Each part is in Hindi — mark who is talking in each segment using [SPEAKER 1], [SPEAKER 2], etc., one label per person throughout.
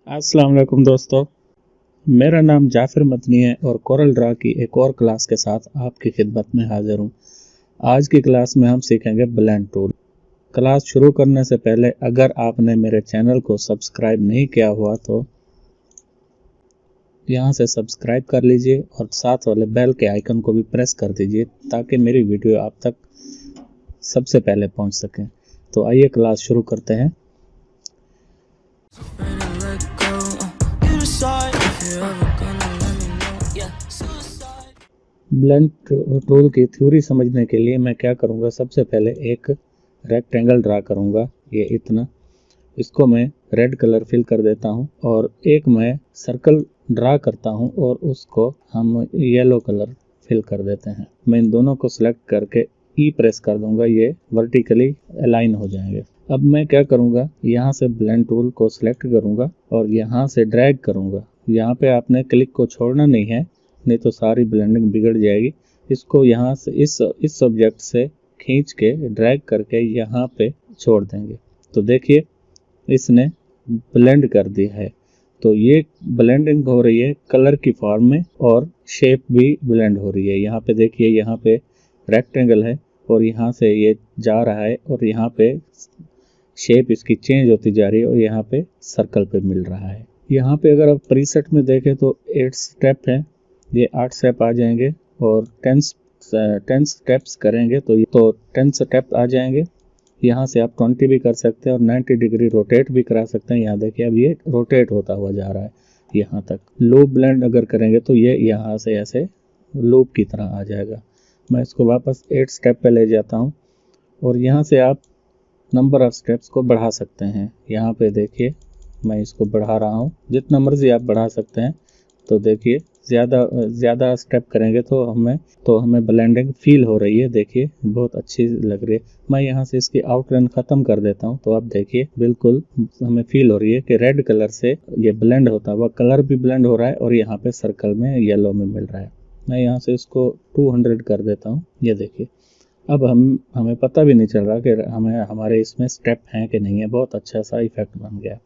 [SPEAKER 1] अस्सलाम वालेकुम दोस्तों, मेरा नाम जाफ़िर मदनी है और कोरल ड्रा की एक और क्लास के साथ आपकी खिदमत में हाज़िर हूँ। आज की क्लास में हम सीखेंगे ब्लेंड टूल। क्लास शुरू करने से पहले अगर आपने मेरे चैनल को सब्सक्राइब नहीं किया हुआ तो यहाँ से सब्सक्राइब कर लीजिए और साथ वाले बेल के आइकन को भी प्रेस कर दीजिए ताकि मेरी वीडियो आप तक सबसे पहले पहुँच सके। तो आइए क्लास शुरू करते हैं। ब्लेंड टूल की थ्योरी समझने के लिए मैं क्या करूँगा, सबसे पहले एक रेक्टेंगल ड्रा करूँगा, ये इतना। इसको मैं रेड कलर फिल कर देता हूँ और एक मैं सर्कल ड्रा करता हूँ और उसको हम येलो कलर फिल कर देते हैं। मैं इन दोनों को सिलेक्ट करके ई प्रेस कर दूंगा, ये वर्टिकली अलाइन हो जाएंगे। अब मैं क्या करूँगा, यहाँ से ब्लेंड टूल को सिलेक्ट करूँगा और यहाँ से ड्रैग करूँगा। यहाँ पे आपने क्लिक को छोड़ना नहीं है, नहीं तो सारी ब्लेंडिंग बिगड़ जाएगी। इसको यहाँ से इस ऑब्जेक्ट से खींच के ड्रैग करके यहाँ पे छोड़ देंगे। तो देखिए इसने ब्लेंड कर दिया है। तो ये ब्लेंडिंग हो रही है कलर की फॉर्म में और शेप भी ब्लेंड हो रही है। यहाँ पे देखिए, यहाँ पे रेक्टेंगल है और यहाँ से ये जा रहा है और यहाँ पे शेप इसकी चेंज होती जा रही है और यहाँ पे सर्कल पे मिल रहा है। यहाँ पे अगर आप प्रीसेट में देखें तो 8 स्टेप है, ये 8 स्टेप आ जाएंगे और 10 स्टेप्स करेंगे तो 10 स्टेप आ जाएंगे। यहाँ से आप 20 भी कर सकते हैं और 90 डिग्री रोटेट भी करा सकते हैं। यहाँ देखिए अब ये रोटेट होता हुआ जा रहा है यहाँ तक। लूप ब्लेंड अगर करेंगे तो ये यहाँ से ऐसे लूप की तरह आ जाएगा। मैं इसको वापस 8 स्टेप पे ले जाता हूँ और यहाँ से आप नंबर ऑफ स्टेप्स को बढ़ा सकते हैं। यहाँ पे देखिए मैं इसको बढ़ा रहा हूँ, जितना मर्जी आप बढ़ा सकते हैं। तो देखिए ज़्यादा स्टेप करेंगे तो हमें ब्लेंडिंग फील हो रही है। देखिए बहुत अच्छी लग रही है। मैं यहाँ से इसकी आउटलाइन ख़त्म कर देता हूँ तो आप देखिए बिल्कुल हमें फील हो रही है कि रेड कलर से ये ब्लेंड होता हुआ कलर भी ब्लेंड हो रहा है और यहाँ पे सर्कल में येलो में मिल रहा है। मैं यहाँ से इसको 200 कर देता हूँ। ये देखिए अब हमें पता भी नहीं चल रहा कि हमारे इसमें स्टेप हैं कि नहीं है। बहुत अच्छा सा इफेक्ट बन गया।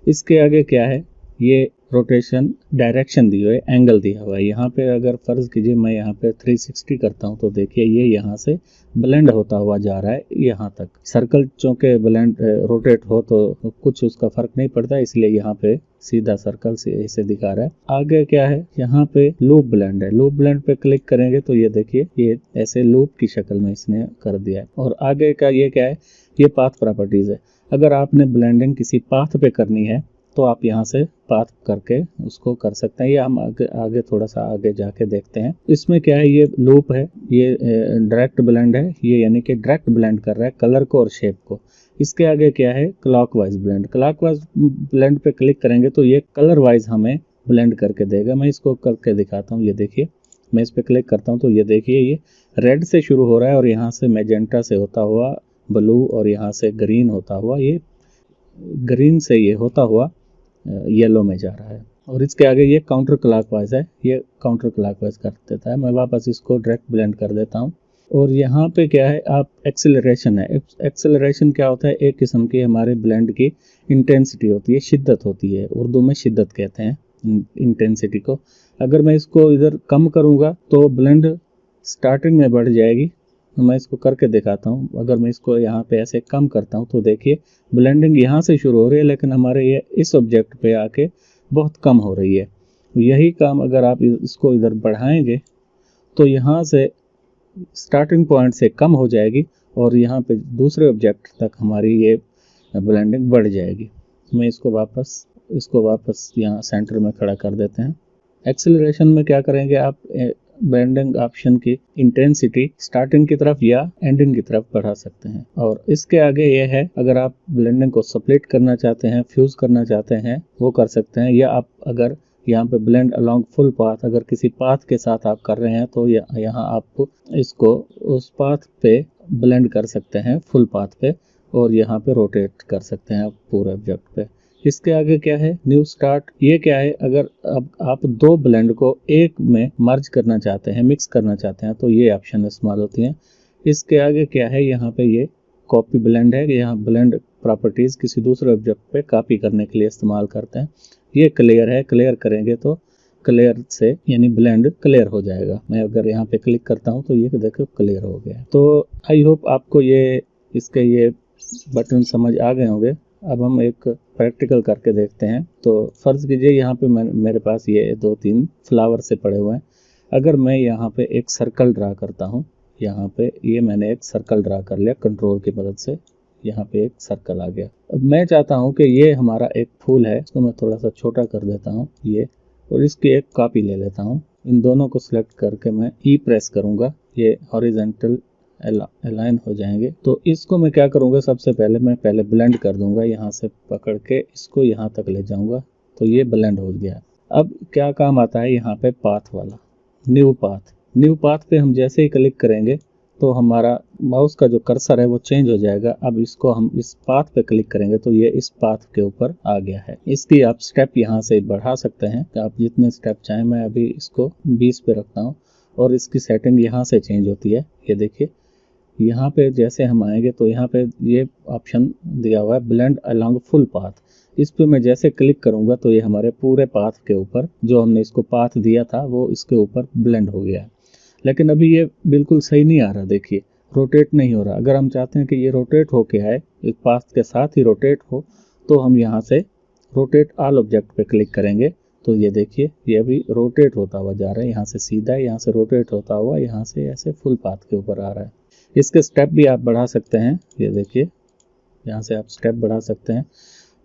[SPEAKER 1] इसके आगे क्या है, ये रोटेशन डायरेक्शन दी हुई है, एंगल दिया हुआ है। यहाँ पे अगर फ़र्ज़ कीजिए मैं यहाँ पे 360 करता हूँ तो देखिए ये यहाँ से ब्लेंड होता हुआ जा रहा है यहाँ तक। सर्कल चूँकि ब्लेंड रोटेट हो तो कुछ उसका फ़र्क नहीं पड़ता, इसलिए यहाँ पे सीधा सर्कल से ऐसे दिखा रहा है। आगे क्या है, यहाँ पे लूप ब्लेंड है। लूप ब्लेंड पे क्लिक करेंगे तो ये देखिए ये ऐसे लूप की शक्ल में इसने कर दिया है। और आगे का ये क्या है, ये पाथ प्रॉपर्टीज़ है। अगर आपने ब्लेंडिंग किसी पाथ पे करनी है तो आप यहाँ से पाथ करके उसको कर सकते हैं। ये हम आगे थोड़ा सा आगे जाके देखते हैं। इसमें क्या है, ये लूप है, ये डायरेक्ट ब्लेंड है, ये यानी कि डायरेक्ट ब्लेंड कर रहा है कलर को और शेप को। इसके आगे क्या है, क्लॉकवाइज ब्लेंड। क्लॉकवाइज ब्लेंड पे क्लिक करेंगे तो ये कलर वाइज हमें ब्लेंड करके देगा। मैं इसको करके दिखाता हूँ। ये देखिए मैं इस पर क्लिक करता हूँ तो ये देखिए ये रेड से शुरू हो रहा है और यहाँ से मैजेंटा से होता हुआ ब्लू और यहाँ से ग्रीन होता हुआ, ये ग्रीन से ये होता हुआ येलो में जा रहा है। और इसके आगे ये काउंटर क्लॉकवाइज है, ये काउंटर क्लॉकवाइज कर देता है। मैं वापस इसको डायरेक्ट ब्लेंड कर देता हूँ। और यहाँ पे क्या है, आप एक्सेलरेशन है। एक्सेलरेशन क्या होता है, एक किस्म की हमारे ब्लेंड की इंटेंसिटी होती है, शिद्दत होती है। उर्दू में शिद्दत कहते हैं इंटेंसिटी को। अगर मैं इसको इधर कम करूँगा तो ब्लेंड स्टार्टिंग में बढ़ जाएगी। मैं इसको करके दिखाता हूँ। अगर मैं इसको यहाँ पे ऐसे कम करता हूँ तो देखिए ब्लेंडिंग यहाँ से शुरू हो रही है लेकिन हमारे ये इस ऑब्जेक्ट पे आके बहुत कम हो रही है। यही काम अगर आप इसको इधर बढ़ाएंगे तो यहाँ से स्टार्टिंग पॉइंट से कम हो जाएगी और यहाँ पे दूसरे ऑब्जेक्ट तक हमारी ये ब्लेंडिंग बढ़ जाएगी। मैं इसको वापस यहाँ सेंटर में खड़ा कर देते हैं। एक्सेलरेशन में क्या करेंगे, आप ब्लेंडिंग ऑप्शन की इंटेंसिटी स्टार्टिंग की तरफ या एंडिंग की तरफ बढ़ा सकते हैं। और इसके आगे ये है, अगर आप ब्लेंडिंग को स्प्लिट करना चाहते हैं, फ्यूज करना चाहते हैं, वो कर सकते हैं। या आप अगर यहाँ पे ब्लेंड अलोंग फुल पाथ, अगर किसी पाथ के साथ आप कर रहे हैं तो यहाँ आप इसको उस पाथ पे ब्लेंड कर सकते हैं फुल पाथ पे और यहाँ पे रोटेट कर सकते हैं पूरे ऑब्जेक्ट पे। इसके आगे क्या है, न्यू स्टार्ट। ये क्या है, अगर अब आप दो ब्लेंड को एक में मर्ज करना चाहते हैं, मिक्स करना चाहते हैं तो ये ऑप्शन इस्तेमाल होती हैं। इसके आगे क्या है, यहाँ पे ये कॉपी ब्लेंड है। यहाँ ब्लेंड प्रॉपर्टीज़ किसी दूसरे ऑब्जेक्ट पे कॉपी करने के लिए इस्तेमाल करते हैं। ये क्लियर है, क्लियर करेंगे तो क्लियर से यानी ब्लेंड क्लियर हो जाएगा। मैं अगर यहाँ पे क्लिक करता हूँ तो ये देखो क्लियर हो गया। तो आई होप आपको इसके ये बटन समझ आ गए होंगे। अब हम एक प्रैक्टिकल करके देखते हैं। तो फर्ज कीजिए यहाँ पे मेरे पास ये 2-3 फ्लावर से पड़े हुए हैं। अगर मैं यहाँ पे एक सर्कल ड्रा करता हूँ, यहाँ पे ये मैंने एक सर्कल ड्रा कर लिया कंट्रोल की मदद से, यहाँ पे एक सर्कल आ गया। अब मैं चाहता हूँ कि ये हमारा एक फूल है, इसको मैं थोड़ा सा छोटा कर देता हूँ ये, और इसकी एक कॉपी ले लेता हूँ। इन दोनों को सिलेक्ट करके मैं ई प्रेस करूँगा, ये हॉरिजॉन्टल अलाइन हो जाएंगे। तो इसको मैं क्या करूँगा, सबसे पहले मैं ब्लेंड कर दूंगा, यहाँ से पकड़ के इसको यहाँ तक ले जाऊँगा तो ये ब्लेंड हो गया। अब क्या काम आता है यहाँ पे पाथ वाला, न्यू पाथ पे हम जैसे ही क्लिक करेंगे तो हमारा माउस का जो कर्सर है वो चेंज हो जाएगा। अब इसको हम इस पाथ पे क्लिक करेंगे तो ये इस पाथ के ऊपर आ गया है। इसकी आप स्टेप यहाँ से बढ़ा सकते हैं, आप जितने स्टेप चाहें। मैं अभी इसको 20 पे रखता हूँ और इसकी सेटिंग यहाँ से चेंज होती है। ये देखिए यहाँ पे जैसे हम आएंगे तो यहाँ पे ये ऑप्शन दिया हुआ है ब्लेंड अलोंग फुल पाथ। इस पे मैं जैसे क्लिक करूँगा तो ये हमारे पूरे पाथ के ऊपर, जो हमने इसको पाथ दिया था वो इसके ऊपर ब्लेंड हो गया है। लेकिन अभी ये बिल्कुल सही नहीं आ रहा, देखिए रोटेट नहीं हो रहा। अगर हम चाहते हैं कि ये रोटेट होके आए, इस पाथ के साथ ही रोटेट हो, तो हम यहाँ से रोटेट ऑल ऑब्जेक्ट पे क्लिक करेंगे तो ये देखिए ये अभी रोटेट होता हुआ जा रहा है। यहाँ से सीधा है, यहाँ से रोटेट होता हुआ यहाँ से ऐसे फुल पाथ के ऊपर आ रहा है। इसके स्टेप भी आप बढ़ा सकते हैं, ये देखिए यहाँ से आप स्टेप बढ़ा सकते हैं।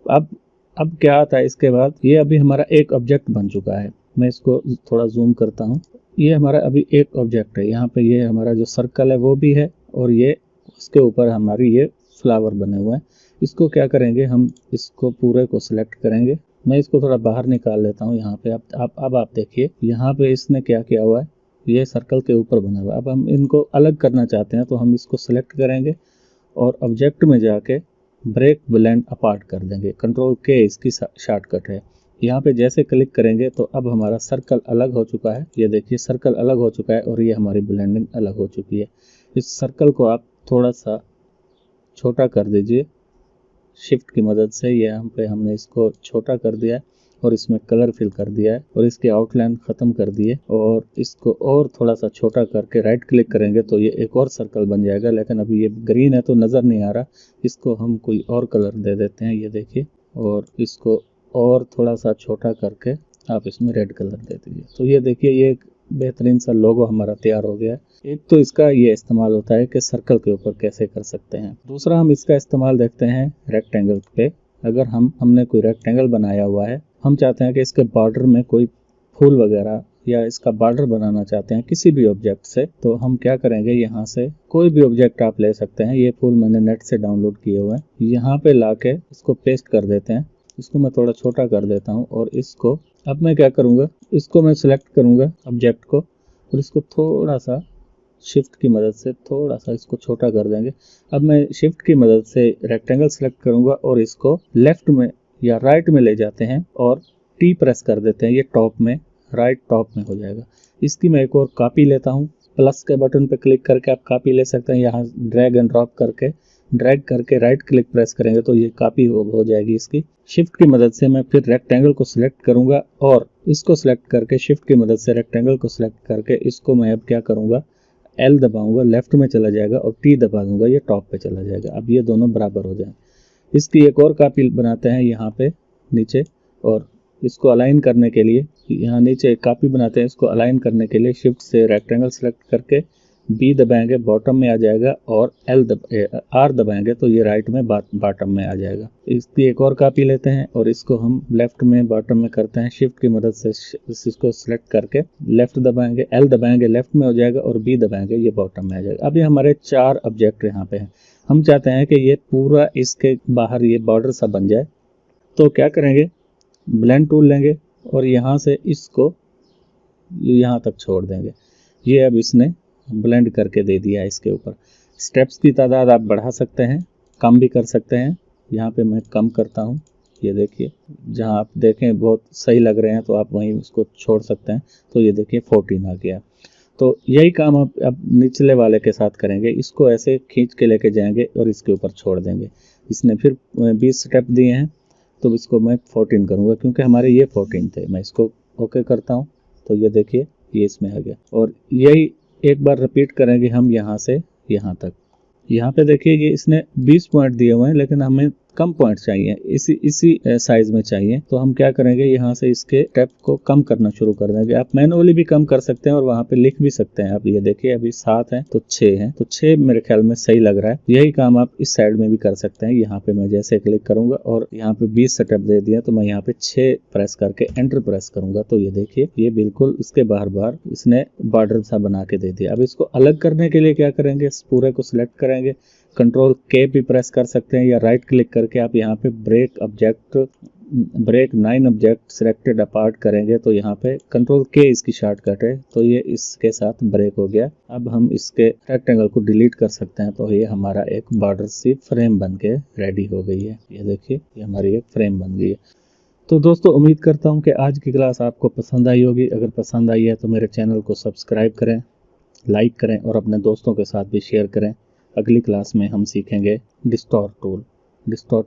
[SPEAKER 1] अब क्या आता है इसके बाद, ये अभी हमारा एक ऑब्जेक्ट बन चुका है। मैं इसको थोड़ा जूम करता हूँ। ये हमारा अभी एक ऑब्जेक्ट है, यहाँ पे ये हमारा जो सर्कल है वो भी है और ये उसके ऊपर हमारी ये फ्लावर बने हुए हैं। इसको क्या करेंगे, हम इसको पूरे को सिलेक्ट करेंगे। मैं इसको थोड़ा बाहर निकाल लेता हूँ। यहाँ पे अब आप देखिए यहाँ पे इसने क्या किया हुआ है, ये सर्कल के ऊपर बना हुआ है। अब हम इनको अलग करना चाहते हैं तो हम इसको सिलेक्ट करेंगे और ऑब्जेक्ट में जाके ब्रेक ब्लेंड अपार्ट कर देंगे। कंट्रोल के इसकी शॉर्टकट है। यहाँ पे जैसे क्लिक करेंगे तो अब हमारा सर्कल अलग हो चुका है। ये देखिए सर्कल अलग हो चुका है और ये हमारी ब्लेंडिंग अलग हो चुकी है। इस सर्कल को आप थोड़ा सा छोटा कर दीजिए शिफ्ट की मदद से। यहाँ पे हमने इसको छोटा कर दिया है और इसमें कलर फिल कर दिया है और इसके आउटलाइन ख़त्म कर दिए और इसको और थोड़ा सा छोटा करके राइट क्लिक करेंगे तो ये एक और सर्कल बन जाएगा। लेकिन अभी ये ग्रीन है तो नज़र नहीं आ रहा, इसको हम कोई और कलर दे देते हैं, ये देखिए, और इसको और थोड़ा सा छोटा करके आप इसमें रेड कलर दे दीजिए। तो ये देखिए ये एक बेहतरीन सा लोगो हमारा तैयार हो गया है। एक तो इसका ये इस्तेमाल होता है कि सर्कल के ऊपर कैसे कर सकते हैं। दूसरा हम इसका इस्तेमाल देखते हैं रेक्टेंगल पे। अगर हमने कोई रेक्टेंगल बनाया हुआ है, हम चाहते हैं कि इसके बॉर्डर में कोई फूल वगैरह या इसका बॉर्डर बनाना चाहते हैं किसी भी ऑब्जेक्ट से, तो हम क्या करेंगे, यहाँ से कोई भी ऑब्जेक्ट आप ले सकते हैं। ये फूल मैंने नेट से डाउनलोड किए हुए हैं। यहाँ पे लाके इसको पेस्ट कर देते हैं। इसको मैं थोड़ा छोटा कर देता हूँ और इसको अब मैं क्या करूँगा, इसको मैं सिलेक्ट करूँगा ऑब्जेक्ट को और इसको थोड़ा सा शिफ्ट की मदद से थोड़ा सा इसको छोटा कर देंगे। अब मैं शिफ्ट की मदद से रेक्टेंगल सेलेक्ट करूँगा और इसको लेफ्ट में या राइट में ले जाते हैं और टी प्रेस कर देते हैं। ये टॉप में, राइट टॉप में हो जाएगा। इसकी मैं एक और कॉपी लेता हूँ। प्लस के बटन पे क्लिक करके आप कॉपी ले सकते हैं। यहाँ ड्रैग एंड ड्रॉप करके ड्रैग करके राइट क्लिक प्रेस करेंगे तो ये कॉपी हो जाएगी। इसकी शिफ्ट की मदद से मैं फिर रेक्टेंगल को सिलेक्ट करूंगा और इसको सिलेक्ट करके शिफ्ट की मदद से रेक्टेंगल को सिलेक्ट करके इसको मैं अब क्या करूंगा, एल दबाऊंगा, लेफ्ट में चला जाएगा और टी दबा दूंगा, ये टॉप पे चला जाएगा। अब ये दोनों बराबर हो जाए। इसकी एक और कॉपी बनाते हैं यहाँ पे नीचे, और इसको अलाइन करने के लिए यहाँ नीचे एक कॉपी बनाते हैं। इसको अलाइन करने के लिए शिफ्ट से रेक्टेंगल सेलेक्ट करके बी दबाएंगे, बॉटम में आ जाएगा, और आर दबाएंगे तो ये राइट में बॉटम में आ जाएगा। इसकी एक और कॉपी लेते हैं और इसको हम लेफ्ट में बॉटम में करते हैं। शिफ्ट की मदद से इसको सिलेक्ट करके लेफ्ट दबाएंगे, एल दबाएंगे, लेफ्ट में हो जाएगा, और बी दबाएंगे, ये बॉटम में आ जाएगा। अभी हमारे 4 ऑब्जेक्ट यहाँ पे हैं। हम चाहते हैं कि ये पूरा इसके बाहर ये बॉर्डर सा बन जाए, तो क्या करेंगे, ब्लेंड टूल लेंगे और यहाँ से इसको यहाँ तक छोड़ देंगे। ये अब इसने ब्लेंड करके दे दिया है इसके ऊपर। स्टेप्स की तादाद आप बढ़ा सकते हैं, कम भी कर सकते हैं। यहाँ पे मैं कम करता हूँ। ये देखिए, जहाँ आप देखें बहुत सही लग रहे हैं तो आप वहीं उसको छोड़ सकते हैं। तो ये देखिए 14 आ गया। तो यही काम अब निचले वाले के साथ करेंगे। इसको ऐसे खींच के लेके जाएंगे और इसके ऊपर छोड़ देंगे। इसने फिर 20 स्टेप दिए हैं, तो इसको मैं 14 करूँगा क्योंकि हमारे ये 14 थे। मैं इसको ओके करता हूँ, तो ये देखिए ये इसमें आ गया। और यही एक बार रिपीट करेंगे हम यहाँ से यहाँ तक। यहाँ पे देखिए ये इसने 20 पॉइंट दिए हुए हैं, लेकिन हमें कम पॉइंट चाहिए, इसी साइज में चाहिए। तो हम क्या करेंगे, यहाँ से इसके स्टेप को कम करना शुरू कर देंगे। आप मैनुअली भी कम कर सकते हैं और वहाँ पे लिख भी सकते हैं। आप ये देखिए अभी 7 है तो 6 है, तो 6 मेरे ख्याल में सही लग रहा है। यही काम आप इस साइड में भी कर सकते हैं। यहाँ पे मैं जैसे क्लिक करूंगा और यहाँ पे 20 स्टेप दे दिया, तो मैं यहाँ पे 6 प्रेस करके एंटर प्रेस करूंगा, तो ये देखिए ये बिल्कुल इसके बाहर इसने बॉर्डर सा बना के दे दिया। अब इसको अलग करने के लिए क्या करेंगे, इस पूरे को सिलेक्ट करेंगे, कंट्रोल के भी प्रेस कर सकते हैं या राइट क्लिक करके आप यहाँ पे ब्रेक 9 ऑब्जेक्ट सिलेक्टेड अपार्ट करेंगे, तो यहाँ पे कंट्रोल के इसकी शॉर्टकट है, तो ये इसके साथ ब्रेक हो गया। अब हम इसके रेक्टेंगल को डिलीट कर सकते हैं, तो ये हमारा एक बॉर्डर सी फ्रेम बन के रेडी हो गई है। ये देखिए ये हमारी एक फ्रेम बन गई है। तो दोस्तों उम्मीद करता हूँ कि आज की क्लास आपको पसंद आई होगी। अगर पसंद आई है तो मेरे चैनल को सब्सक्राइब करें, लाइक करें और अपने दोस्तों के साथ भी शेयर करें। अगली क्लास में हम सीखेंगे डिस्टॉर्ट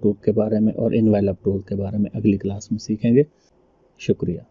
[SPEAKER 1] टूल के बारे में और इनवेलप टूल के बारे में अगली क्लास में सीखेंगे। शुक्रिया।